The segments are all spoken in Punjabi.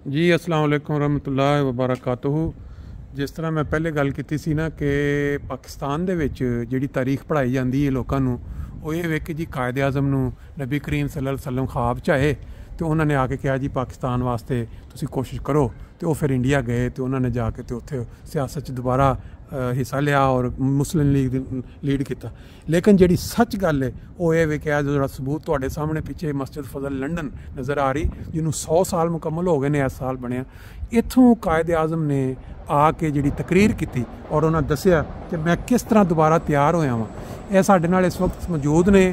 जी अस्सलाम वालेकुम रहमतुल्लाहि व बरकातुहू। जिस तरह मैं पहले गल की सी ना कि पाकिस्तान दे विच जिहड़ी तारीख पढ़ाई जाती है लोगों को, वो ये वे कि जी कायदे आज़म नूं नबी करीम सल्लल्लाहु अलैहि वसल्लम ख्वाब च आए तो उन्होंने आके कहा जी पाकिस्तान वास्ते तुसी कोशिश करो, तो वो फिर इंडिया गए तो उन्होंने जाके तो उत्थे सियासत च दोबारा हिस्सा लिया और मुस्लिम लीग लीड किया। लेकिन जी सच गल है वो ये वे कि जो सबूत तुहाडे सामने पिछे मस्जिद फजल लंडन नज़र आ रही, जिन्होंने 100 साल मुकम्मल हो गए ने, इस साल बनया। इत्थों कायदे आज़म ने आके जी तकरीर की और उन्होंने दसिया कि मैं किस तरह दोबारा तैयार होया वां। यह साडे नाल इस वक्त मौजूद ने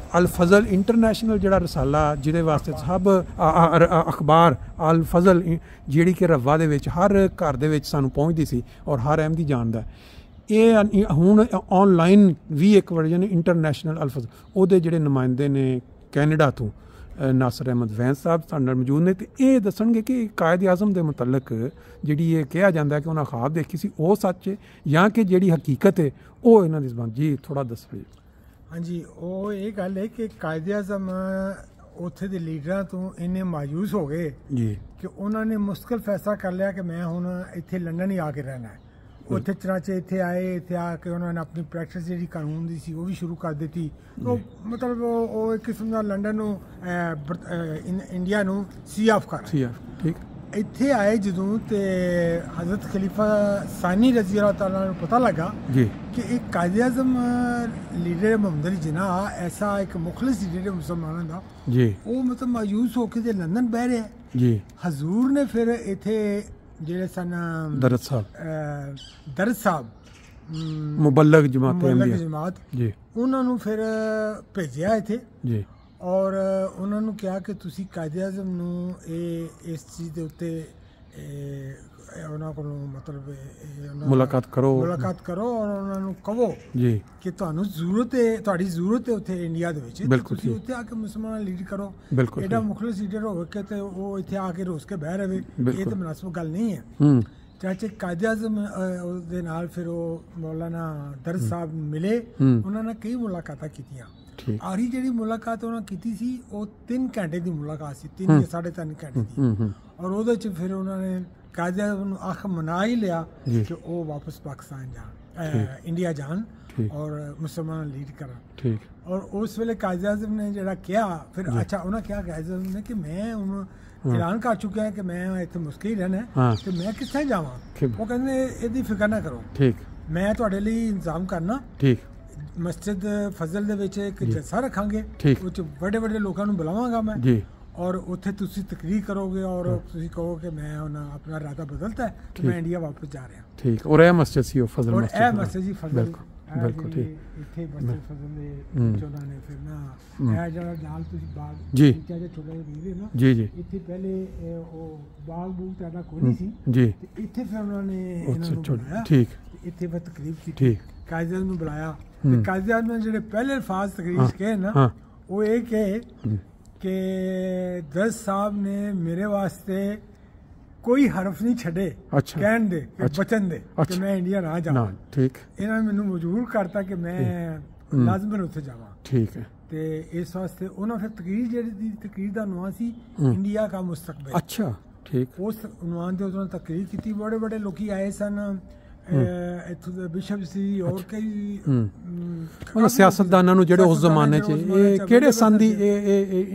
अल फजल इंटरनेशनल जिहड़ा रसाला जिहदे वास्ते सब अखबार अल फजल जिहड़ी कि रवा दे विच हर घर दे विच सानूं पहुंचदी सी और हर अहमदी जानदा। ये हुण ऑनलाइन भी एक वर्जन इंटरनेशनल अल फजल, उहदे जिहड़े नुमाइंदे ने कैनेडा तो नासिर अहमद वैन साहब साडे नाल मौजूद ने, तो ये दसणगे कि कायदे आज़म के मुतलक जिहड़ी ये कहा जाता है कि उन्हें ख्वाब देखी सी वो सच है या कि जिहड़ी हकीकत है वो इन्हां दी ज़बान। जी थोड़ा दसो। हाँ जी, वो ये गल है कि कायदे आज़म उत्थे दे लीडरां तो इन्ने मायूस हो गए जी कि उन्होंने मुश्किल फैसला कर लिया कि मैं हुण इत्थे लंडन ही आके रहना है। उत्थे चनाचे इत्थे आए, इत्थे आके उन्होंने अपनी प्रैक्टिस जी कानून की सी वो भी शुरू कर दी। तो मतलब वो एक किस्म का लंडन नूं इंडिया नूं सी ऑफ कर ठीक। इत्थे आए जदों ते हज़रत खलीफा सानी रज़ी अल्लाह तआला नूं पता लगा कि एक कायदे आज़म लीडर मोहम्मद अली जिन्नाह ऐसा एक मुखलिस लीडर मुसलमानों का जी, वो मतलब मायूस होकर ते लंदन बह रहा है जी। हजूर ने फिर इत्थे जेड़े सन दरद साहब मुबल्लग जमात जी, उन्होंने फिर भेजिया इत्थे जी और उन्होंने कहा कि तुसी कायदे आज़म नूं इस चीज़ के उत्ते मतलब मुलाकात करो और उन्होंने कहो जी कि तुहानूं ज़रूरत है, तुहाडी ज़रूरत है उत्थे इंडिया दे विच, तुसी उत्थे आके मुसलमान लीड करो। एडा मुखलिस लीडर हो के ते वो इत्थे आके रोस के बह रहे, ये तो मुनासिब गल नहीं है। चाचे कायदे आज़म दे नाल फिर वो मौलाना दरद साहब मिले, उन्होंने कई मुलाकातां कीतियां। आखिरी जी मुलाकात उन्होंने की सी वो 3 घंटे की मुलाकात सी, 3 या 3.5 घंटे की, और वो फिर उन्होंने कायदे आज़म आख मना ही लिया कि वो वापस पाकिस्तान जान इंडिया जान और मुसलमान लीड करन। और उस वेले कायदे आज़म ने जरा किया फिर अच्छा उन्हें क्या कायदे आज़म ने कि मैं ऐलान कर चुका है कि मैं इतने मुश्किल रहना है तो मैं कितने जावा। वो कहते यदि फिक्र ना करो, मैं तुहाडे लई इंतजाम करना, मस्जिद फजल दे विच एक जलसा रखांगे, उस बड़े बड़े लोगों को बुलावांगा मैं और उत्थे तुसी तकरीर करोगे और तुसी कहो कि मैं अपना इरादा बदलता है तो मैं इंडिया वापस जा रहा। ठीक। और यह मस्जिद सी फजल और यह मस्जिद जी फजल बिल्कुल ठीक। इत्थे मस्जिद फजल दे चोना ने फिर ना यह जरा नाल तुसी बाग जी छोटा वीर ना जी जी इत्थे पहले वो बाग बूग ज्यादा कोई नहीं सी जी, इत्थे फिर उन्होंने इन्हां नूं बुलाया ठीक, इत्थे फिर तकरीर की ठीक, कायदे आज़म नूं बुलाया। कायदे आज़म ने जिहड़े पहले अल्फाज तकरीर कहे ना वो ये कहे कि दरद साहब ने मेरे वास्ते कोई हरफ नहीं छड़े कहन दे बचन दे कि मैं इंडिया ना जावां। ठीक। इन्होंने मैनू मजबूर करता कि मैं लाजमन उत्थे जावां। ठीक है। ते इस वास्ते उन्होंने फिर तकरीर दा उन्वान सी इंडिया का मुस्तकबिल। अच्छा ठीक। उस उन्वान दे उन्होंने तकरीर की, बड़े बड़े लोग आए सन, इत्थों दे बिशप सी और कई मतलब सियासतदानां नूं जिहड़े उस जमाने च किहड़े सन दी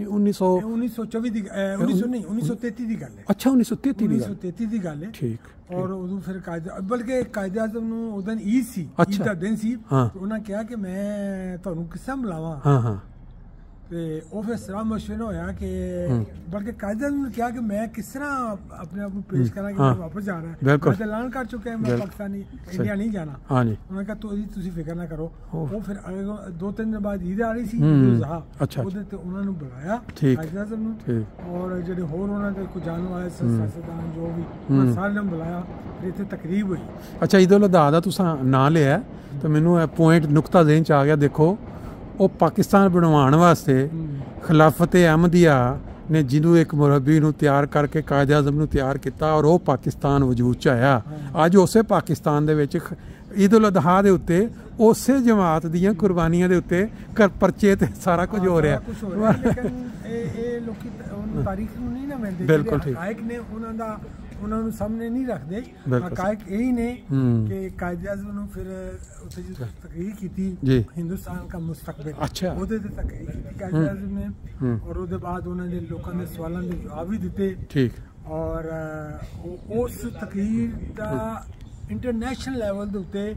1924 दी 1933 दी गल है। अच्छा 1933 दी गल है। ठीक। और उदों फिर बल्कि कायदे आज़म नूं उस दिन ईद सी, ईद दा दिन सी, उन्होंने कहा कि मैं तुहानूं किस तरह बुलावां। ते वो फिर सलाह मशवरा होया कि बल्कि कायदे आज़म ने कहा कि मैं किस तरह अपने आप को पेश करा कि मैं वापस जा रहा है, मैं ऐलान कर चुका है मैं पाकिस्तानी इंडिया नहीं जाना। उन्होंने कहा तुसी फिक्र ना करो। वो फिर 2-3 दिन बाद ईद आ रही सी, उहदे ते उन्होंने बुलाया कायदे आज़म नूं और जिहड़े होर उन्होंने कोई जाने वाले सियासतदान जो भी सारे ने बुलाया, फिर इत्थे तकरीब हुई। अच्छा ईद उल अज़हा दा तुसां नाम लिया तो मैनूं पॉइंट नुकता ज़हन च आ गया। देखो वो पाकिस्तान बनवाने वास्ते खिलाफत अहमदिया ने जिन्हों एक मुरब्बी नूं तैयार करके कायदे आज़म नूं तैयार किया और वो पाकिस्तान वजूद च आया। अज उस पाकिस्तान दे विच ਈਦ ਉਲ ਅਜ਼ਹਾ ਦੇ ਉੱਤੇ ਉਸੇ ਜਮਾਤ ਦੀਆਂ ਕੁਰਬਾਨੀਆਂ ਦੇ ਉੱਤੇ ਪਰਚੇ ਤੇ ਸਾਰਾ ਕੁਝ ਹੋ ਰਿਹਾ। ਲੇਕਿਨ ਇਹ ਲੋਕੀ ਉਹਨੂੰ ਤਾਰੀਖ ਨੂੰ ਨਹੀਂ ਨਾ ਮਿਲਦੇ। ਬਿਲਕੁਲ ਠੀਕ। ਹਕਾਇਕ ਨੇ ਉਹਨਾਂ ਨੂੰ ਸਾਹਮਣੇ ਨਹੀਂ ਰੱਖਦੇ। ਹਕਾਇਕ ਇਹੀ ਨੇ ਕਿ ਕਾਇਦ ਆਜ਼ਮ ਨੂੰ ਫਿਰ ਉੱਥੇ ਜੋ ਤਕਰੀਰ ਕੀਤੀ ਹਿੰਦੁਸਤਾਨ ਦਾ ਮੁਸਤਕਬਲ, ਉਹਦੇ ਤੇ ਤਕਰੀਰ ਕੀਤੀ ਕਾਇਦ ਆਜ਼ਮ ਨੇ, ਔਰ ਉਹਦੇ ਬਾਅਦ ਉਹਨਾਂ ਨੇ ਲੋਕਾਂ ਦੇ ਸਵਾਲਾਂ ਦੇ ਜਵਾਬ ਵੀ ਦਿੱਤੇ। ਠੀਕ। ਔਰ ਉਸ ਤਕਰੀਰ ਦਾ ਇੰਟਰਨੈਸ਼ਨਲ ਲੈਵਲ ਦੇ ਉੱਤੇ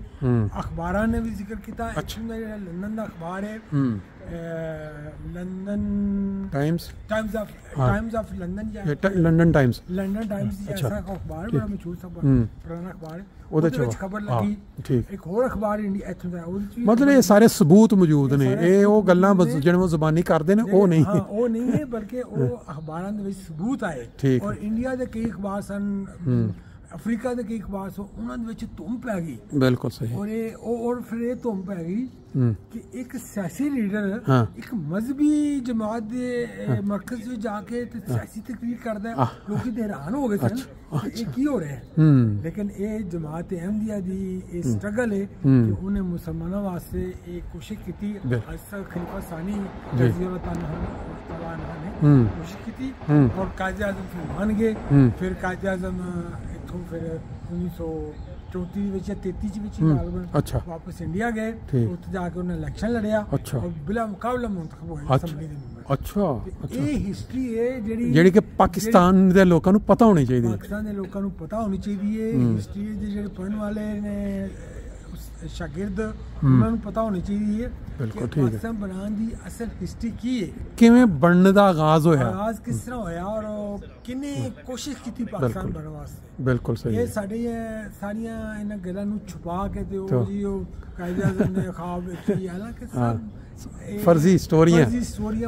ਅਖਬਾਰਾਂ ਨੇ ਵੀ ਜ਼ਿਕਰ ਕੀਤਾ। ਜਿਹੜਾ ਲੰਡਨ ਦਾ ਅਖਬਾਰ ਹੈ London Times of London Times ਜੈਸਾ ਅਖਬਾਰ ਬੜਾ ਮਸ਼ਹੂਰ ਪੁਰਾਣਾ ਅਖਬਾਰ, ਉਹਦੇ ਵਿੱਚ ਖਬਰ ਲੱਗੀ। ਇੱਕ ਹੋਰ ਅਖਬਾਰ ਇੰਡੀਆ ਇੱਥੋਂ ਦਾ, ਮਤਲਬ ਇਹ ਸਾਰੇ ਸਬੂਤ ਮੌਜੂਦ ਨੇ। ਇਹ ਉਹ ਗੱਲਾਂ ਜਿਹੜੇ ਉਹ ਜ਼ੁਬਾਨੀ ਕਰਦੇ ਨੇ ਉਹ ਨਹੀਂ, ਉਹ ਨਹੀਂ ਹੈ, ਬਲਕਿ ਉਹ ਅਖਬਾਰਾਂ ਦੇ ਵਿੱਚ ਸਬੂਤ ਆਏ। ਔਰ ਇੰਡੀਆ ਦੇ ਕਈ ਅਖਬਾਰ ਸਨ, ਅਫਰੀਕਾ ਦੇ ਕਈ ਅਖਬਾਰ ਸਨ, ਉਹਨਾਂ ਦੇ ਵਿੱਚ ਧੁੰਮ ਪੈ ਗਈ। ਬਿਲਕੁਲ ਸਹੀ। ਔਰ ਫਿਰ ਇਹ ਧੁੰਮ ਪੈ ਗਈ ਕਿ ਇੱਕ ਸਿਆਸੀ ਲੀਡਰ ਇੱਕ ਮਜ਼ਹਬੀ ਜਮਾਤ ਦੇ ਮਰਕਜ਼ ਵਿੱਚ ਜਾ ਕੇ ਤੇ ਸਿਆਸੀ ਤਕਰੀਰ ਕਰਦਾ ਹੈ। ਲੋਕੀ ਤੇ ਹੈਰਾਨ ਹੋ ਗਏ ਸਨ ਇਹ ਕੀ ਹੋ ਰਿਹਾ ਹੈ। ਲੇਕਿਨ ਇਹ ਜਮਾਤ ਅਹਿਮਦੀਆ ਦੀ ਇਹ ਸਟਰਗਲ ਹੈ ਕਿ ਉਹਨੇ ਮੁਸਲਮਾਨਾਂ ਵਾਸਤੇ ਇਹ ਕੋਸ਼ਿਸ਼ ਕੀਤੀ। ਖਲੀਫਾ ਸਾਨੀ ਰਜ਼ੀ ਅੱਲਾਹ ਤਾਲਾ ਨੇ ਕੋਸ਼ਿਸ਼ ਕੀਤੀ ਔਰ ਕਾਇਦ ਆਜ਼ਮ ਫਿਰ ਮੰਨ ਗਏ। ਫਿਰ ਕਾਇਦ ਆਜ਼ਮ ਇੱਥੋਂ ਫਿਰ 1934 ਵਿੱਚ 33 ਵਿੱਚ ਵਾਪਸ ਇੰਡੀਆ ਗਏ। ਉੱਥੇ ਜਾ ਕੇ ਉਹਨੇ ਇਲੈਕਸ਼ਨ ਲੜਿਆ ਔਰ ਬਿਲਾ ਮੁਕਾਬਲਾ ਮੁੰਤਖਬ ਹੋਏ ਅਸੈਂਬਲੀ ਦੇ ਮੈਂਬਰ। ਇਹ ਹਿਸਟਰੀ ਹੈ ਜਿਹੜੀ ਕਿ ਪਾਕਿਸਤਾਨ ਦੇ ਲੋਕਾਂ ਨੂੰ ਪਤਾ ਹੋਣੀ ਚਾਹੀਦੀ ਹੈ। ਪਾਕਿਸਤਾਨ ਦੇ ਲੋਕਾਂ ਨੂੰ ਪਤਾ ਹੋਣੀ ਚਾਹੀਦੀ ਹੈ। ਹਿਸਟਰੀ ਦੇ ਜਿਹੜੇ ਪੜ੍ਹਨ ਵਾਲੇ ਨੇ ਸ਼ਾਗਿਰਦ, ਉਹਨਾਂ ਨੂੰ ਪਤਾ ਹੋਣੀ ਚਾਹੀਦੀ ਹੈ ਕਿ ਪਾਕਿਸਤਾਨ ਬਣਾਉਣ ਦੀ ਅਸਲ ਹਿਸਟਰੀ ਕੀ ਹੈ, ਕਿਵੇਂ ਬਣਨ ਦਾ ਆਗਾਜ਼ ਹੋਇਆ, ਆਗਾਜ਼ ਕਿਸ ਤਰ੍ਹਾਂ ਹੋਇਆ ਔਰ ਕਿੰਨੇ ਕੋਸ਼ਿਸ਼ ਕੀਤੀ ਪਾਕਿਸਤਾਨ ਬਣਾਉਣ ਵਾਸਤੇ। ਬਿਲਕੁਲ ਸਹੀ। ਇਹ ਸਾਡੇ ਸਾਰੀਆਂ ਇਹਨਾਂ ਗੱਲਾਂ ਨੂੰ ਛੁਪਾ ਕੇ ਤੇ ਉਹ ਕਾਇਦ ਆਜ਼ਮ ਨੇ ਖਾਬ ਵੇਖੀ, ਹਾਲਾਂਕਿ ਫਰਜ਼ੀ ਸਟੋਰੀਆਂ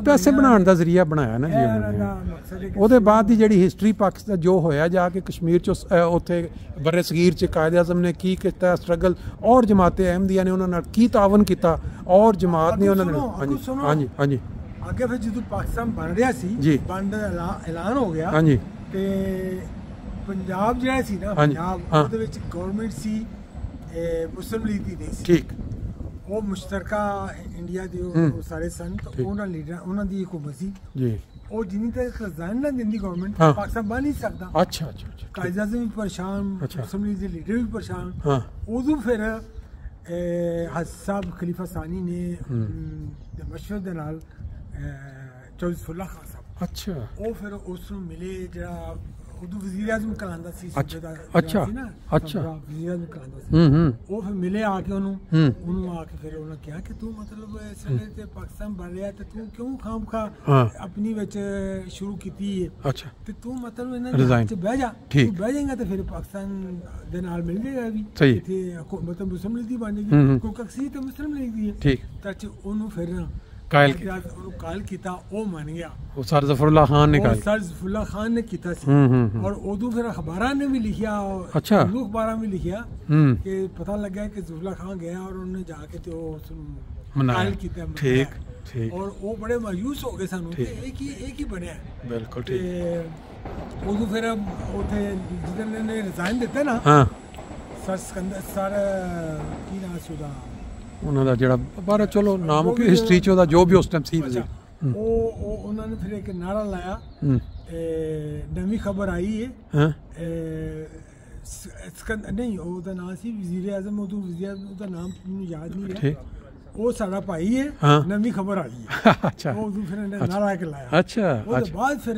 ਪੈਸੇ ਬਣਾਉਣ ਦਾ ਜ਼ਰੀਆ ਬਣਾਇਆ ਨਾ ਜੀ। ਉਹਦੇ ਬਾਅਦ ਦੀ ਜਿਹੜੀ ਹਿਸਟਰੀ ਪਾਕਿਸਤਾਨ ਜੋ ਹੋਇਆ ਜਾ ਕੇ ਕਸ਼ਮੀਰ ਚ ਉੱਥੇ ਬਰੇ ਸਗੀਰ ਚ ਕਾਇਦ ਆਜ਼ਮ ਨੇ ਕੀ ਕੀਤਾ ਸਟਰਗਲ, ਔਰ ਜਮਾਤ ਅਹਿਮਦੀਆ ਨੇ ਉਹਨਾਂ ਨਾਲ ਕੀ ਤਾਵਨ ਕੀਤਾ, ਔਰ ਜਮਾਤ ਨੇ ਉਹਨਾਂ ਨੇ ਹਾਂਜੀ ਅੱਗੇ ਫਿਰ ਜਦੋਂ ਪਾਕਿਸਤਾਨ ਬਣ ਰਿਹਾ ਸੀ, ਬਣਨ ਦਾ ਐਲਾਨ ਹੋ ਗਿਆ ਤੇ ਪੰਜਾਬ ਜਿਹੜਾ ਸੀ ਨਾ, ਪੰਜਾਬ ਉਹਦੇ ਵਿੱਚ ਗਵਰਨਮੈਂਟ ਸੀ ਮੁਸਲਿਮ ਲੀਗ ਦੀ ਨਹੀਂ ਸੀ। ਠੀਕ। ਉਹ ਮੁਸ਼ਤਰਕਾ ਇੰਡੀਆ ਦੇ ਸਾਰੇ ਸਨ, ਉਹਨਾਂ ਲੀਡਰ ਉਹਨਾਂ ਦੀ ਹਕੂਮਤ ਸੀ ਜੀ। ਉਹ ਜਿੰਨੀ ਤੱਕ ਰਿਜ਼ਾਈਨ ਨਾ ਦਿੰਦੀ ਗਵਰਨਮੈਂਟ, ਪਾਕਿਸਤਾਨ ਬਣ ਨਹੀਂ ਸਕਦਾ। ਅੱਛਾ। ਕਾਇਦ ਆਜ਼ਮ ਵੀ ਪਰੇਸ਼ਾਨ, ਮੁਸਲਿਮ ਲੀਗ ਦੇ ਲੀਡਰ ਵੀ ਪਰੇਸ਼ਾਨ। ਉਦੋਂ ਫਿਰ ਸਾਹਿਬ ਖਲੀਫਾ ਸਾਨੀ ਨੇ ਮਸ਼ਵਰੇ ਦੇ ਨਾਲ ਚੌਧਰੀ ਜ਼ਫਰੁੱਲਾਹ ਖਾਨ ਸਾਹਿਬ, ਉਹ ਫਿਰ ਉਸ ਨੂੰ ਮਿਲੇ ਜਿਹੜਾ ਉਦੋਂ ਵਜ਼ੀਰ ਆਜ਼ਮ ਕਲਾਂਦਾ ਸੀ। ਵਜ਼ੀਰ ਆਜ਼ਮ ਕਲਾਂਦਾ ਸੀ। ਉਹ ਫਿਰ ਮਿਲੇ ਆ ਕੇ ਉਹਨੂੰ ਆ ਕੇ ਫਿਰ ਉਹਨਾਂ ਕਿਹਾ ਕਿ ਤੂੰ ਮਤਲਬ ਇਸ ਵੇਲੇ ਤੇ ਪਾਕਿਸਤਾਨ ਬਣ ਰਿਹਾ ਤੇ ਤੂੰ ਕਿਉਂ ਖਾਮਖਾ ਆਪਣੀ ਵਿੱਚ ਸ਼ੁਰੂ ਕੀਤੀ ਹੈ ਤੇ ਤੂੰ ਮਤਲਬ ਇਹਨਾਂ ਚ ਬਹਿ ਜਾ। ਤੂੰ ਬਹਿ ਜਾਏਗਾ ਤੇ ਫਿਰ ਪਾਕਿਸਤਾਨ ਦੇ ਨਾਲ ਮਿਲ ਜਾਏਗਾ ਵੀ, ਇੱਥੇ ਮਤਲਬ ਮੁਸਲਿਮ ਲੀਗ ਦੀ ਬਣ ਜਾਏਗੀ ਕਿਉਂਕਿ ਅਕਸੀ ਤੇ ਮੁਸਲਿਮ ਲੀਗ ਦੀ ਹੈ। ਤਾਂ ਉਹਨੂੰ ਫਿਰ ਕਾਇਲ ਕੀਤਾ, ਉਹ ਮੰਨ ਗਿਆ। ਉਹ ਸਰ ਜ਼ਫਰੁੱਲਾਹ ਖਾਨ ਨੇ ਜ਼ਫਰੁੱਲਾਹ ਖਾਨ ਨੇ ਕੀਤਾ ਸੀ। ਔਰ ਉਦੋਂ ਫਿਰ ਅਖਬਾਰਾਂ ਨੇ ਵੀ ਲਿਖਿਆ, ਉਰਦੂ ਅਖਬਾਰਾਂ ਵੀ ਲਿਖਿਆ ਕਿ ਪਤਾ ਲੱਗਾ ਕਿ ਜ਼ਫਰੁੱਲਾਹ ਖਾਨ ਗਿਆ ਔਰ ਉਹਨੇ ਜਾ ਕੇ ਤੇ ਉਹ ਉਸ ਨੂੰ ਕਾਇਲ ਕੀਤਾ। ਠੀਕ। ਔਰ ਉਹ ਬੜੇ ਮਾਯੂਸ ਹੋ ਗਏ ਸਾਨੂੰ ਕਿ ਇਹ ਕੀ ਬਣਿਆ। ਬਿਲਕੁਲ ਠੀਕ। ਉਦੋਂ ਫਿਰ ਉੱਥੇ ਜਿਹਨਾਂ ਨੇ ਰਿਜ਼ਾਈਨ ਦਿੱਤਾ ਨਾ, ਸਰ ਸਿਕੰਦਰ ਸਰ ਕੀ ਨਾਮ ਸੀ ਉਹਦਾ, ਉਹਨਾਂ ਦਾ ਜਿਹੜਾ ਬਾਹਰ ਚਲੋ ਨਾਮ ਕਿ ਹਿਸਟਰੀ ਚ ਉਹਦਾ ਜੋ ਵੀ ਉਸ ਟਾਈਮ ਸੀ, ਉਹ ਉਹਨਾਂ ਨੇ ਫਿਰ ਇੱਕ ਨਾਰਾ ਲਾਇਆ, ਨਵੀਂ ਖਬਰ ਆਈ ਹੈ ਨਹੀਂ ਉਹਦਾ ਨਾਮ ਸੀ ਵਜ਼ੀਰ ਆਜ਼ਮ, ਉਦੋਂ ਵਜ਼ੀਰ ਆਜ਼ਮ ਦਾ ਨਾਮ ਮੈਨੂੰ ਯਾਦ ਨਹੀਂ ਰਿਹਾ। ਉਹ ਸਾਡਾ ਭਾਈ ਹੈ, ਨਵੀਂ ਖਬਰ ਆ ਗਈ ਹੈ। ਉਹ ਉਦੋਂ ਫਿਰ ਨਾਰਾ ਕੇ ਲਾਇਆ। ਉਹਦੇ ਬਾਅਦ ਫਿਰ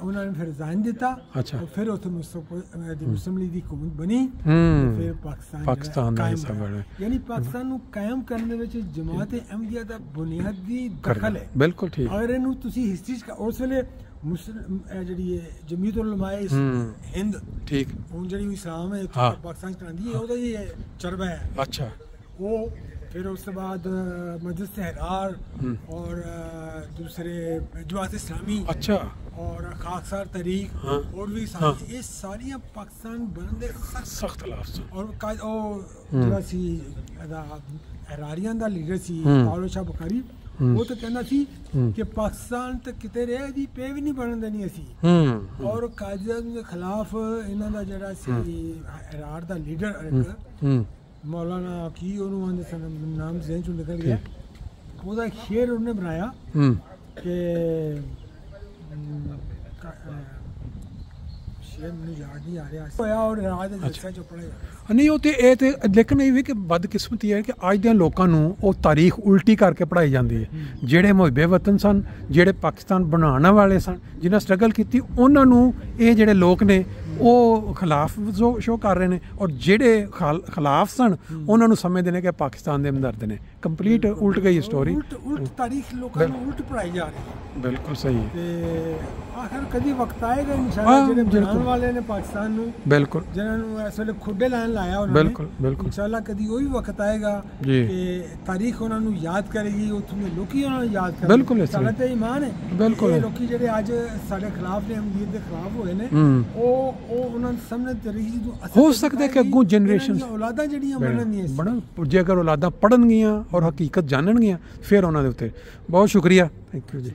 ਉਹਨਾਂ ਨੇ ਫਿਰ ਰਿਜ਼ਾਈਨ ਦਿੱਤਾ ਔਰ ਫਿਰ ਉੱਥੇ ਮੁਸਲਿਮ ਲੀਗ ਦੀ ਹਕੂਮਤ ਬਣੀ। ਫਿਰ ਪਾਕਿਸਤਾਨ ਯਾਨੀ ਪਾਕਿਸਤਾਨ ਨੂੰ ਕਾਇਮ ਕਰਨ ਦੇ ਵਿੱਚ ਜਮਾਤ ਅਹਿਮਦੀਆ ਦਾ ਬੁਨਿਆਦੀ ਦਖਲ ਹੈ। ਬਿਲਕੁਲ ਠੀਕ। ਅਗਰ ਇਹਨੂੰ ਤੁਸੀਂ ਹਿਸਟਰੀ ਉਸ ਵੇਲੇ ਮੁਸਲਿਮ ਜਿਹੜੀ ਜਮੀਅਤ ਉਲਮਾਏ ਹਿੰਦ, ਠੀਕ, ਹੁਣ ਜਿਹੜੀ ਇਸਲਾਮ ਹੈ ਪਾਕਿਸਤਾਨ ਚਲਾਉਂਦੀ ਹੈ, ਉਹਦਾ ਹੀ ਚਰਬਾ ਹੈ। ਉਹ फिर उसके बाद मजलिस सहरार और दूसरे जमात इस्लामी और खाकसार तहरीक और भी ये सारियां पाकिस्तान बनने सख्त और ਜਿਹੜਾ ਸੀ ਹਰਾਰੀਆਂ ਦਾ ਲੀਡਰ ਸੀ ਪਾਲੋ ਸ਼ਾਹ ਬੁਖਾਰੀ, ਉਹ ਤਾਂ ਕਹਿੰਦਾ ਸੀ ਕਿ ਪਾਕਿਸਤਾਨ ਤੇ ਕਿਤੇ ਰਹੇ ਦੀ ਪੇ ਵੀ ਨਹੀਂ ਬਣਨ ਦੇਣੀ ਅਸੀਂ। ਔਰ ਕਾਇਦ ਆਜ਼ਮ ਦੇ ਖਿਲਾਫ ਇਹਨਾਂ ਦਾ ਜਿਹੜਾ ਸੀ ਹਰਾਰ ਦਾ ਲੀਡਰ ਮੌਲਾਨਾ ਕੀ ਉਹਨੂੰ ਆਂਦੇ ਸਨ, ਨਾਮ ਜ਼ਿਹਨ ਚੋਂ ਨਿਕਲ ਗਿਆ, ਉਹਦਾ ਇੱਕ ਸ਼ੇਰ ਉਹਨੇ ਬਣਾਇਆ ਕਿ ਸ਼ੇਰ ਮੈਨੂੰ ਯਾਦ ਨਹੀਂ ਆ ਰਿਹਾ ਹੋਇਆ ਔਰ ਰਾਜ ਦੇ ਜੱਸਾਂ ਚੋਂ ਪੜ੍ਹਿਆ ਨਹੀਂ। ਉਹ ਤੇ ਇਹ ਤੇ ਲੇਕਿਨ ਇਹ ਵੀ ਕਿ ਬਦਕਿਸਮਤੀ ਹੈ ਕਿ ਅੱਜ ਦੇ ਲੋਕਾਂ ਨੂੰ ਉਹ ਤਾਰੀਖ ਉਲਟੀ ਕਰਕੇ ਪੜ੍ਹਾਈ ਜਾਂਦੀ ਹੈ। ਜਿਹੜੇ ਮੁਹੱਬੇ ਵਤਨ ਸਨ, ਜਿਹੜੇ ਪਾਕਿਸਤਾਨ ਬਣਾਉਣ ਵਾਲੇ ਸਨ, ਜਿਨ੍ਹਾਂ ਸਟਰਗਲ ਕੀਤੀ, ਉਹਨਾਂ ਨੂੰ ਇਹ ਜਿਹੜੇ ਲੋਕ ਨੇ ਉਹ ਖਿਲਾਫ ਸ਼ੋ ਕਰ ਰਹੇ ਨੇ, ਔਰ ਜਿਹੜੇ ਖਿਲਾਫ ਸਨ ਉਹਨਾਂ ਨੂੰ ਸਮਝਦੇ ਨੇ ਕਿ ਪਾਕਿਸਤਾਨ ਦੇ ਹਮਦਰਦ ਨੇ। ਕੰਪਲੀਟ ਉਲਟ ਗਈ ਸਟੋਰੀ, ਉਲਟ ਤਾਰੀਖ ਲੋਕਾਂ ਨੂੰ ਉਲਟ ਪੜ੍ਹਾਈ ਜਾ ਰਹੀ ਹੈ। ਬਿਲਕੁਲ ਸਹੀ। ਤੇ ਆਖਰ ਕਦੀ ਵਕਤ ਆਏਗਾ ਇਨਸ਼ਾਅੱਲਾ ਜਿਹੜੇ ਬਣਾਉਣ ਵਾਲੇ ਨੇ ਪਾਕਿਸਤਾਨ ਨੂੰ, ਬਿਲਕੁਲ ਜਿਹਨਾਂ ਨੂੰ ਇਸ ਵੇਲੇ ਖੁੱਡੇ ਲਾਉਣ ਲਾਇਆ ਉਹਨਾਂ ਨੇ, ਬਿਲਕੁਲ ਇਨਸ਼ਾਅੱਲਾ ਕਦੀ ਉਹ ਵੀ ਵਕਤ ਆਏਗਾ ਕਿ ਤਾਰੀਖ ਉਹਨਾਂ ਨੂੰ ਯਾਦ ਕਰੇਗੀ, ਉੱਥੋਂ ਦੇ ਲੋਕੀ ਉਹਨਾਂ ਨੂੰ ਯਾਦ ਕਰਨਗੇ। ਬਿਲਕੁਲ ਸਾਡਾ ਤੇ ਈਮਾਨ ਹੈ। ਬਿਲਕੁਲ ਇਹ ਲੋਕੀ ਜਿਹੜੇ ਅੱਜ ਸਾਡੇ ਖਿਲਾਫ ਨੇ, ਅਮੀਰ ਦੇ ਖਿਲਾਫ ਹੋਏ ਨੇ, ਉਹ ਉਹਨਾਂ ਨੂੰ ਸਾਹਮਣੇ ਤਰੀਕ ਹੋ ਸਕਦਾ ਕਿ ਅੱਗੋਂ ਜਨਰੇਸ਼ਨ ਔਲਾਦਾਂ ਜਿਹੜੀਆਂ ਬਣਨਗੀਆਂ, ਜੇ ਅਗਰ ਔਲਾਦਾਂ ਪੜ੍ਹਨਗੀਆਂ ਔਰ ਹਕੀਕਤ ਜਾਣਨਗੀਆਂ, ਫਿਰ ਉਹਨਾਂ ਦੇ ਉੱਤੇ। ਬਹੁਤ ਸ਼ੁਕਰੀਆ, ਥੈਂਕ ਯੂ ਜੀ।